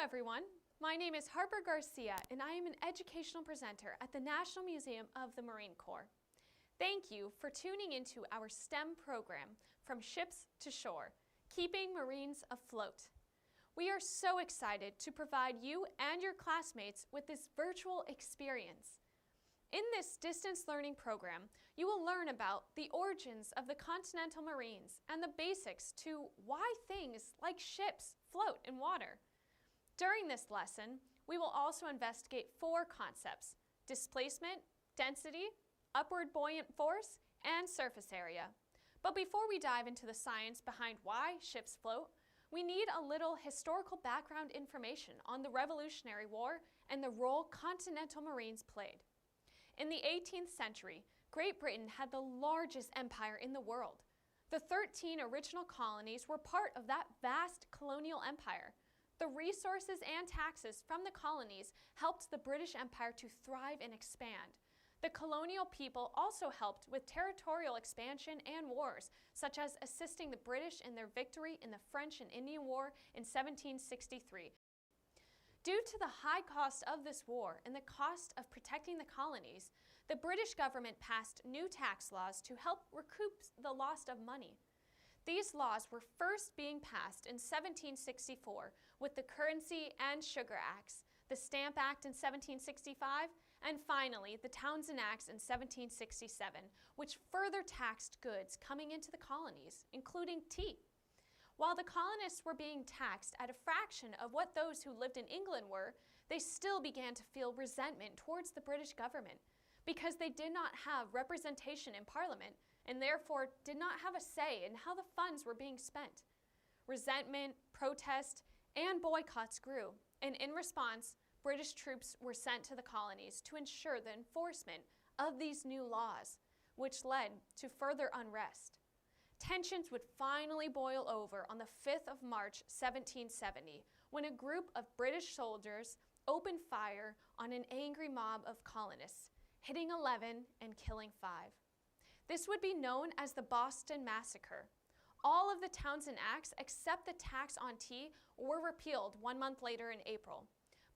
everyone. My name is Harper Garcia and I am an educational presenter at the National Museum of the Marine Corps. Thank you for tuning into our STEM program, From Ships to Shore, Keeping Marines Afloat. We are so excited to provide you and your classmates with this virtual experience. In this distance learning program, you will learn about the origins of the Continental Marines and the basics to why things like ships float in water. During this lesson, we will also investigate 4 concepts: displacement, density, upward buoyant force, and surface area. But before we dive into the science behind why ships float, we need a little historical background information on the Revolutionary War and the role Continental Marines played. In the 18th century, Great Britain had the largest empire in the world. The 13 original colonies were part of that vast colonial empire. The resources and taxes from the colonies helped the British Empire to thrive and expand. The colonial people also helped with territorial expansion and wars, such as assisting the British in their victory in the French and Indian War in 1763. Due to the high cost of this war and the cost of protecting the colonies, the British government passed new tax laws to help recoup the loss of money. These laws were first being passed in 1764 with the Currency and Sugar Acts, the Stamp Act in 1765, and finally the Townshend Acts in 1767, which further taxed goods coming into the colonies, including tea. While the colonists were being taxed at a fraction of what those who lived in England were, they still began to feel resentment towards the British government because they did not have representation in Parliament and therefore did not have a say in how the funds were being spent. Resentment, protest, and boycotts grew, and in response, British troops were sent to the colonies to ensure the enforcement of these new laws, which led to further unrest. Tensions would finally boil over on the 5th of March, 1770, when a group of British soldiers opened fire on an angry mob of colonists, hitting 11 and killing 5. This would be known as the Boston Massacre. All of the Townshend Acts except the tax on tea were repealed 1 month later in April.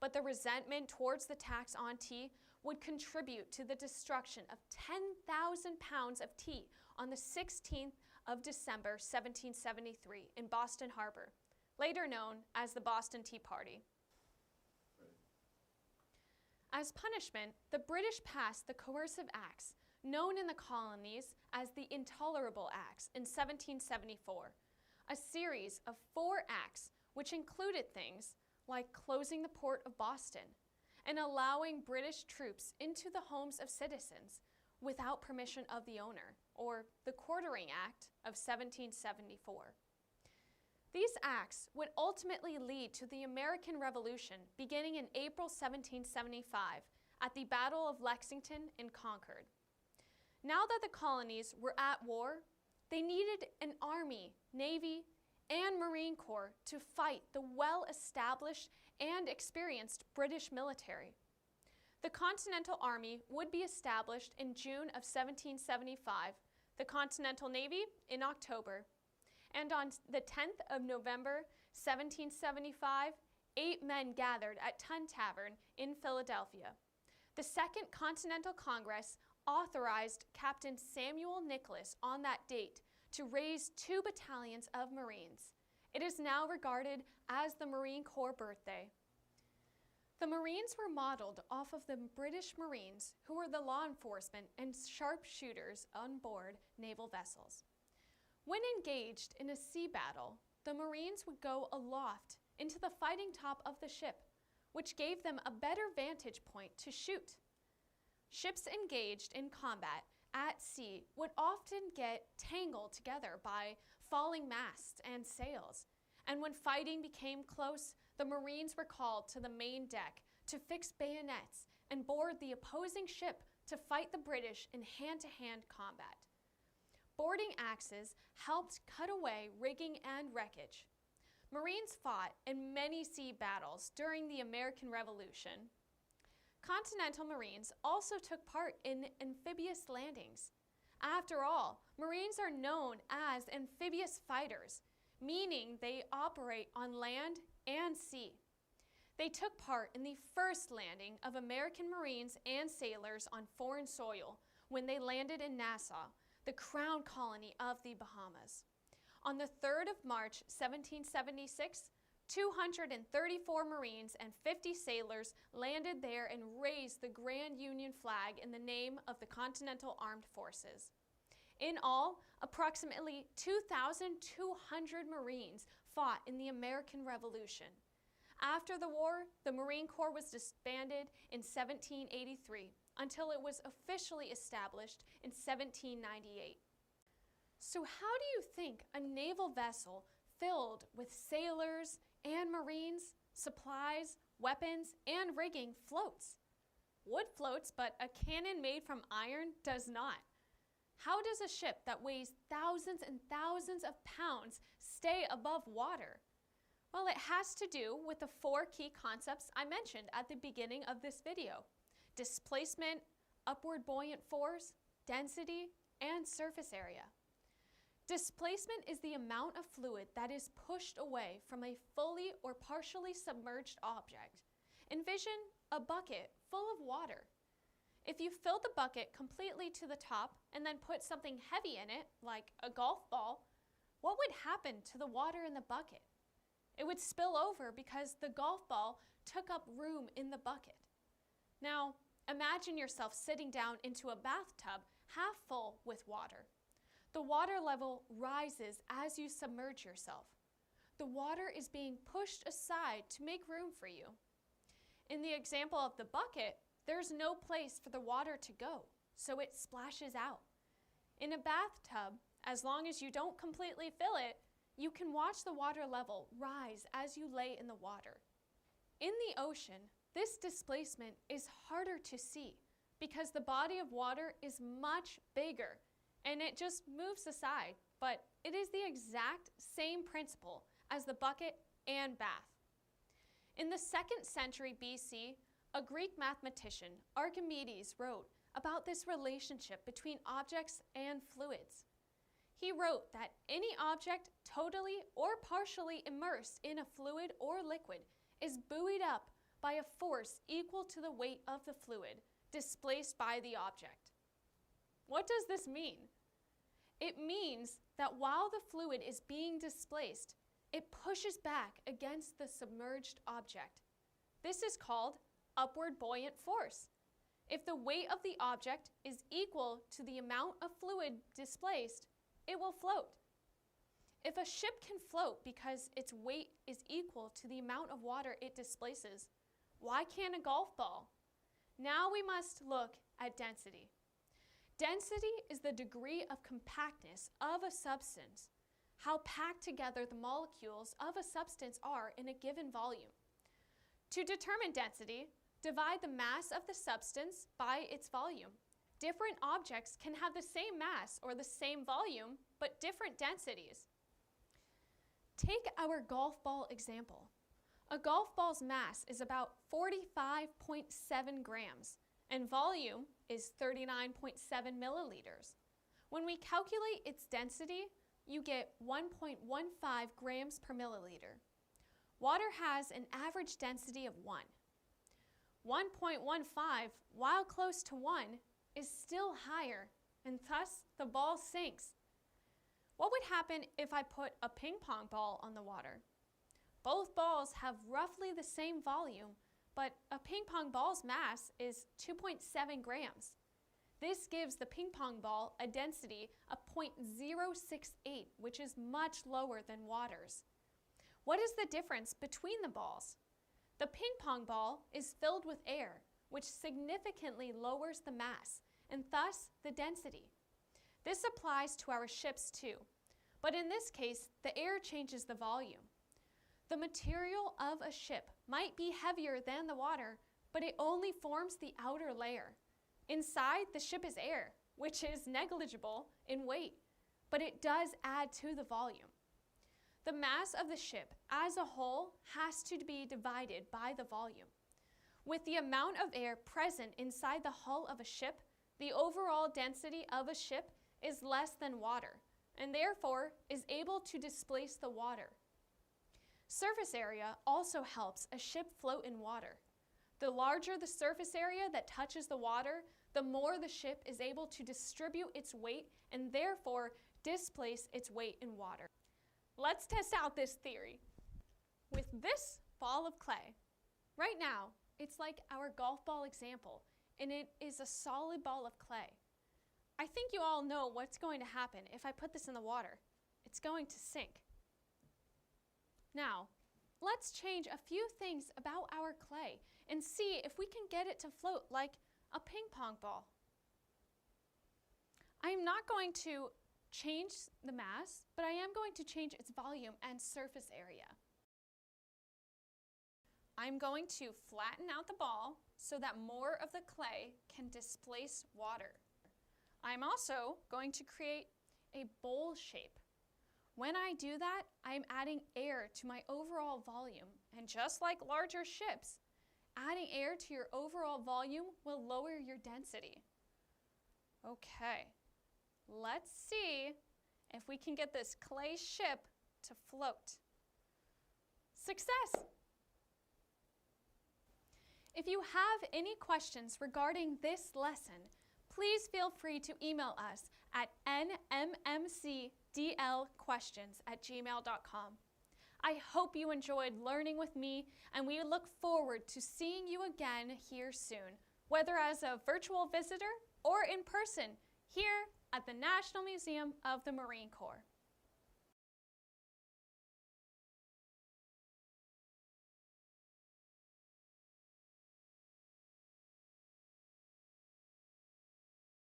But the resentment towards the tax on tea would contribute to the destruction of 10,000 pounds of tea on the 16th of December, 1773 in Boston Harbor, later known as the Boston Tea Party. As punishment, the British passed the Coercive Acts, known in the colonies as the Intolerable Acts, in 1774, a series of 4 acts which included things like closing the port of Boston and allowing British troops into the homes of citizens without permission of the owner, or the Quartering Act of 1774. These acts would ultimately lead to the American Revolution beginning in April 1775 at the Battle of Lexington and Concord. Now that the colonies were at war, they needed an army, navy, and Marine Corps to fight the well-established and experienced British military. The Continental Army would be established in June of 1775, the Continental Navy in October, and on the 10th of November, 1775, 8 men gathered at Tun Tavern in Philadelphia. The Second Continental Congress authorized Captain Samuel Nicholas on that date to raise 2 battalions of Marines. It is now regarded as the Marine Corps birthday. The Marines were modeled off of the British Marines, who were the law enforcement and sharpshooters on board naval vessels. When engaged in a sea battle, the Marines would go aloft into the fighting top of the ship, which gave them a better vantage point to shoot. Ships engaged in combat at sea would often get tangled together by falling masts and sails, and when fighting became close, the Marines were called to the main deck to fix bayonets and board the opposing ship to fight the British in hand-to-hand combat. Boarding axes helped cut away rigging and wreckage. Marines fought in many sea battles during the American Revolution. Continental Marines also took part in amphibious landings. After all, Marines are known as amphibious fighters, meaning they operate on land and sea. They took part in the first landing of American Marines and sailors on foreign soil when they landed in Nassau, the crown colony of the Bahamas. On the 3rd of March, 1776, 234 Marines and 50 sailors landed there and raised the Grand Union flag in the name of the Continental Armed Forces. In all, approximately 2,200 Marines fought in the American Revolution. After the war, the Marine Corps was disbanded in 1783 until it was officially established in 1798. So how do you think a naval vessel filled with sailors and Marines, supplies, weapons, and rigging floats? Wood floats, but a cannon made from iron does not. How does a ship that weighs thousands and thousands of pounds stay above water? Well, it has to do with the 4 key concepts I mentioned at the beginning of this video: displacement, upward buoyant force, density, and surface area. Displacement is the amount of fluid that is pushed away from a fully or partially submerged object. Envision a bucket full of water. If you filled the bucket completely to the top and then put something heavy in it, like a golf ball, what would happen to the water in the bucket? It would spill over because the golf ball took up room in the bucket. Now, imagine yourself sitting down into a bathtub half full with water. The water level rises as you submerge yourself. The water is being pushed aside to make room for you. In the example of the bucket, there's no place for the water to go, so it splashes out. In a bathtub, as long as you don't completely fill it, you can watch the water level rise as you lay in the water. In the ocean, this displacement is harder to see because the body of water is much bigger and it just moves aside, but it is the exact same principle as the bucket and bath. In the 2nd century BC, a Greek mathematician, Archimedes, wrote about this relationship between objects and fluids. He wrote that any object totally or partially immersed in a fluid or liquid is buoyed up by a force equal to the weight of the fluid displaced by the object. What does this mean? It means that while the fluid is being displaced, it pushes back against the submerged object. This is called upward buoyant force. If the weight of the object is equal to the amount of fluid displaced, it will float. If a ship can float because its weight is equal to the amount of water it displaces, why can't a golf ball? Now we must look at density. Density is the degree of compactness of a substance, how packed together the molecules of a substance are in a given volume. To determine density, divide the mass of the substance by its volume. Different objects can have the same mass or the same volume, but different densities. Take our golf ball example. A golf ball's mass is about 45.7 grams, and volume is 39.7 milliliters. When we calculate its density, you get 1.15 grams per milliliter. Water has an average density of 1. 1.15, while close to 1, is still higher, and thus the ball sinks. What would happen if I put a ping pong ball on the water? Both balls have roughly the same volume, but a ping pong ball's mass is 2.7 grams. This gives the ping pong ball a density of 0.068, which is much lower than water's. What is the difference between the balls? The ping pong ball is filled with air, which significantly lowers the mass, and thus the density. This applies to our ships too, but in this case, the air changes the volume. The material of a ship might be heavier than the water, but it only forms the outer layer. Inside, the ship is air, which is negligible in weight, but it does add to the volume. The mass of the ship as a whole has to be divided by the volume. With the amount of air present inside the hull of a ship, the overall density of a ship is less than water, and therefore is able to displace the water. Surface area also helps a ship float in water. The larger the surface area that touches the water, the more the ship is able to distribute its weight and therefore displace its weight in water. Let's test out this theory. With this ball of clay, right now, it's like our golf ball example, and it is a solid ball of clay. I think you all know what's going to happen if I put this in the water. It's going to sink. Now, let's change a few things about our clay and see if we can get it to float like a ping pong ball. I'm not going to change the mass, but I am going to change its volume and surface area. I'm going to flatten out the ball so that more of the clay can displace water. I'm also going to create a bowl shape. When I do that, I'm adding air to my overall volume, and just like larger ships, adding air to your overall volume will lower your density. Okay, let's see if we can get this clay ship to float. Success! If you have any questions regarding this lesson, please feel free to email us at nmmcdlquestions@gmail.com. I hope you enjoyed learning with me, and we look forward to seeing you again here soon, whether as a virtual visitor or in person here at the National Museum of the Marine Corps.